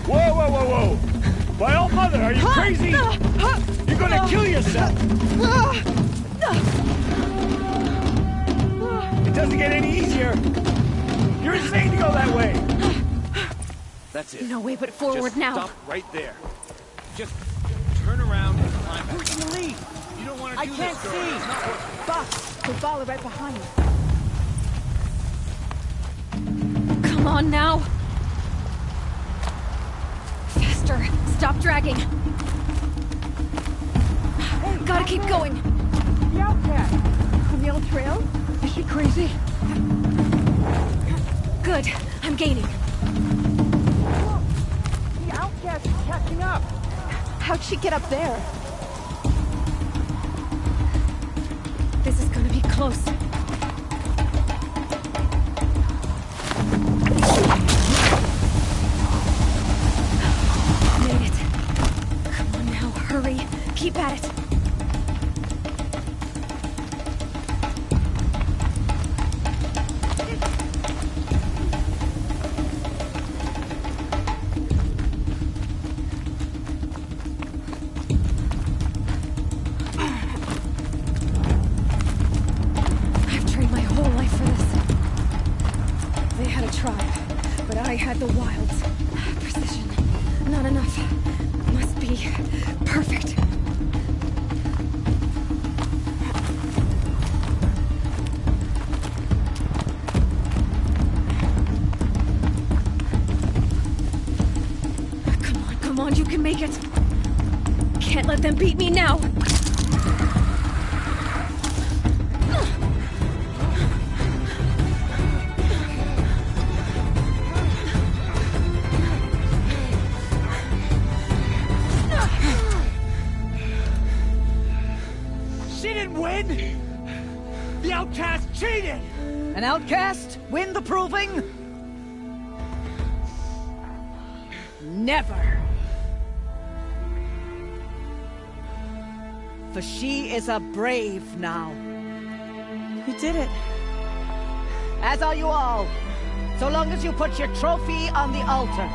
Whoa, whoa, whoa, whoa! My old mother, are you crazy? You're gonna kill yourself! It doesn't get any easier! You're insane to go that way! That's it. No way but forward Just now. Stop right there. Just turn around and climb back. Who's in the lead? You don't want to do this, girl. I can't see! Boss, with Vala right behind. Come on now. Faster. Stop dragging. Hey, gotta keep going. The outcast. On the old trail? Is she crazy? Good. I'm gaining. Look, the outcast is catching up. How'd she get up there? This is gonna be close. Made it. Come on now, hurry. Keep at it. I've trained my whole life for this. They had a tribe, but I had the wilds. Precision. Not enough. Must be perfect. Come on, you can make it. Can't let them beat me now. She didn't win! The outcast cheated! An outcast win the proving? Never. For she is a brave now. You did it. As are you all. So long as you put your trophy on the altar.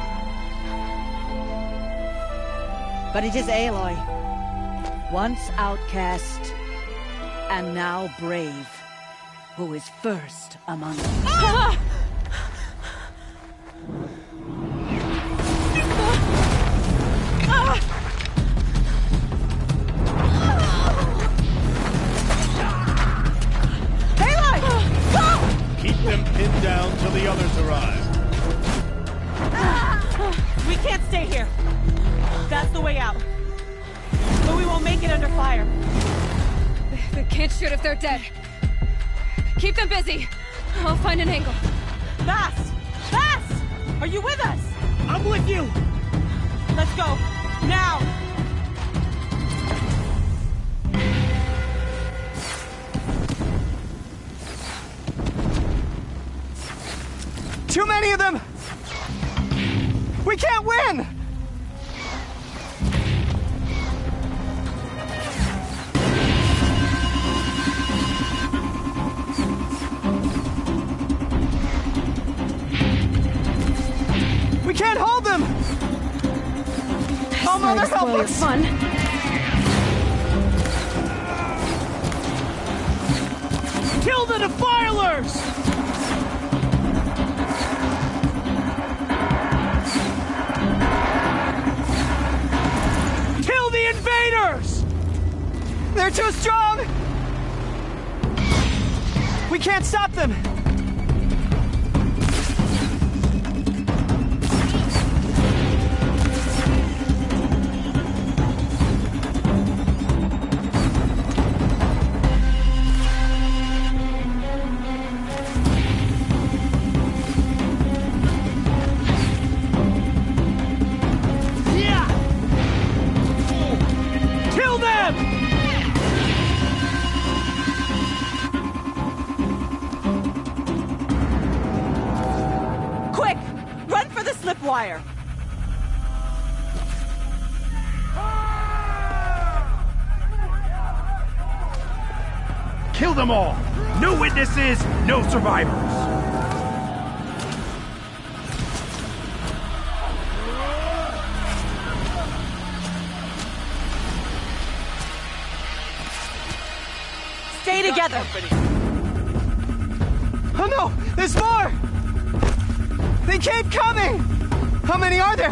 But it is Aloy, once outcast, and now brave, who is first among us. Ah! Keep them pinned down till the others arrive. We can't stay here. That's the way out. But we won't make it under fire. They can't shoot if they're dead. Keep them busy. I'll find an angle. Fast! Fast! Are you with us? I'm with you! Let's go. Now! Too many of them! We can't win! We can't hold them! Oh, Mother, help Spoil your us! fun. Kill the defilers! Kill the invaders! They're too strong! We can't stop them! Wire. Kill them all! No witnesses, no survivors! Stay together! Oh no! There's more! They keep coming! How many are there?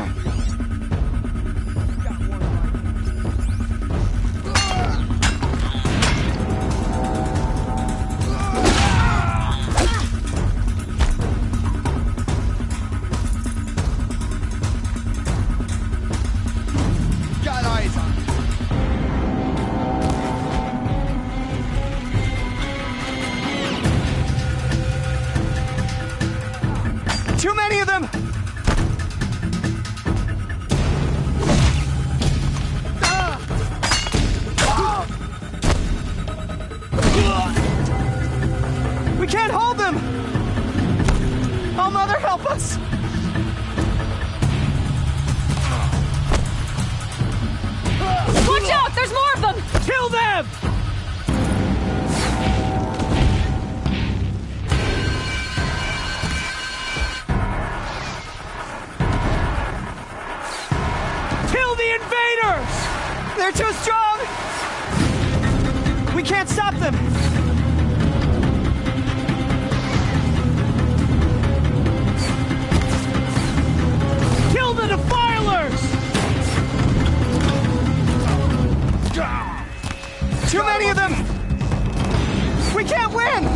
Got eyes on it. Too many of them! We can't hold them! Oh, Mother, help us! Watch out! There's more of them! Kill them! Kill the invaders! They're too strong! We can't stop them! Kill the defilers! Too many of them! We can't win!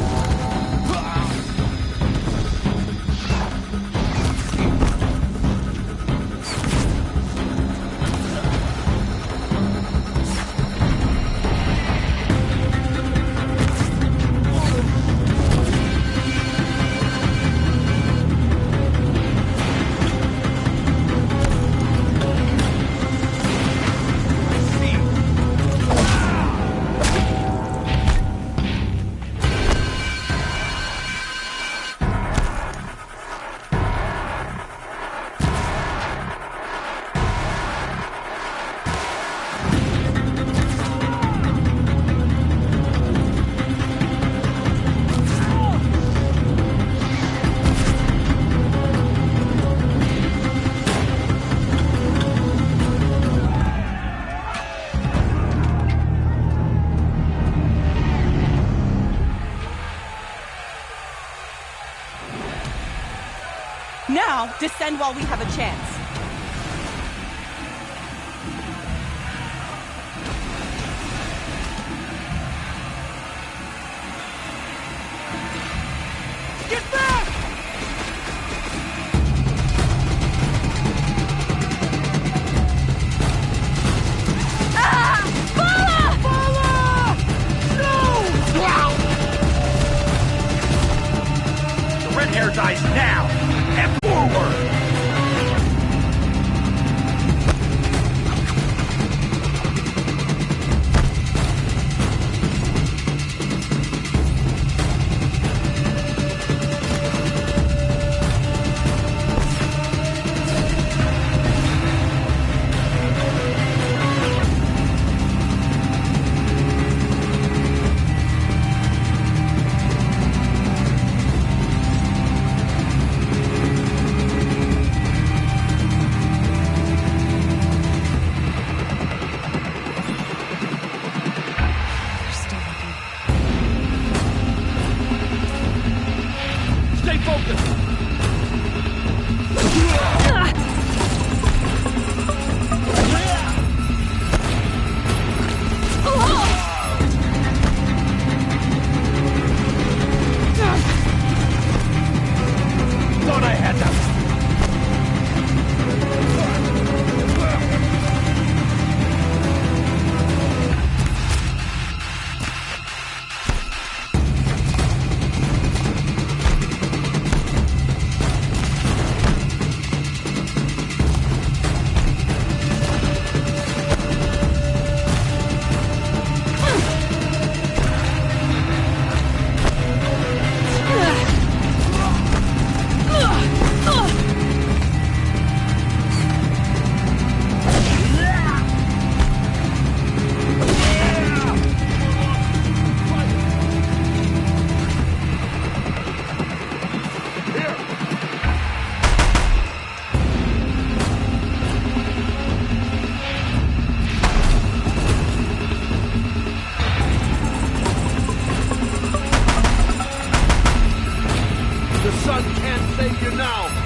Now, descend while we have a chance. Get back! Ah! Bala! Bala! No! The red hair dies now! And forward! son can't save you now!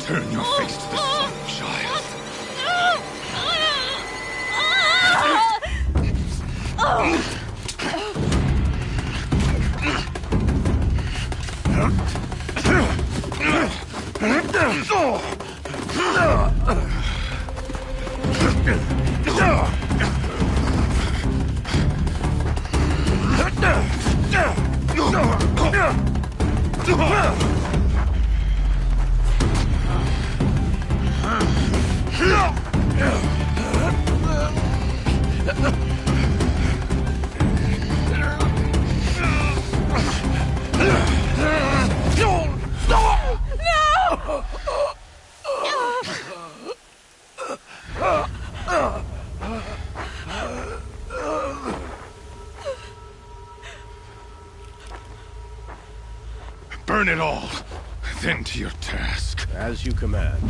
Turn your face to the sun, child. Burn it all, then to your task. As you command.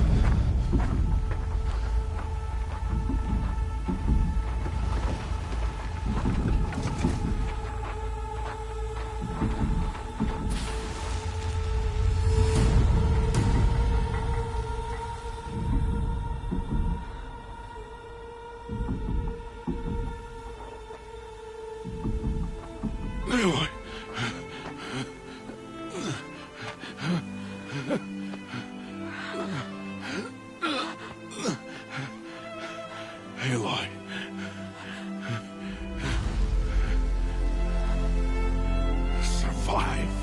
Aloy. Aloy. Survive.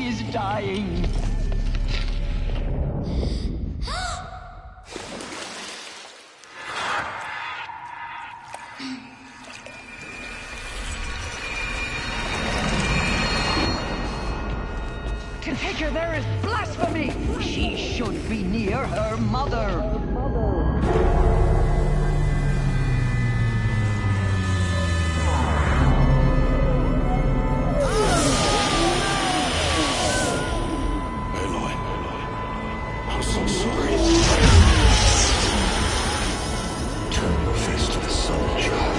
She is dying. To take her there is blasphemy. She should be near her mother. Aloy, I'm so sorry. Turn your face to the sun, child.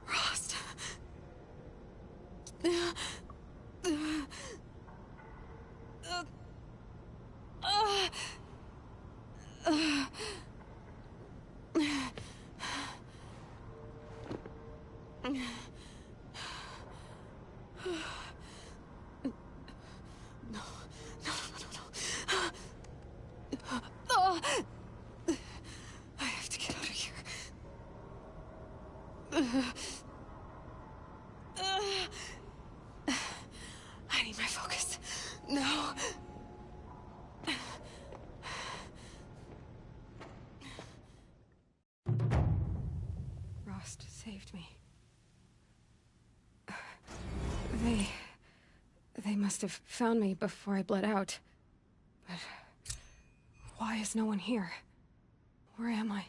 Rost. I have to get out of here. I need my focus. No. Rost saved me. They must have found me before I bled out. But why is no one here? Where am I?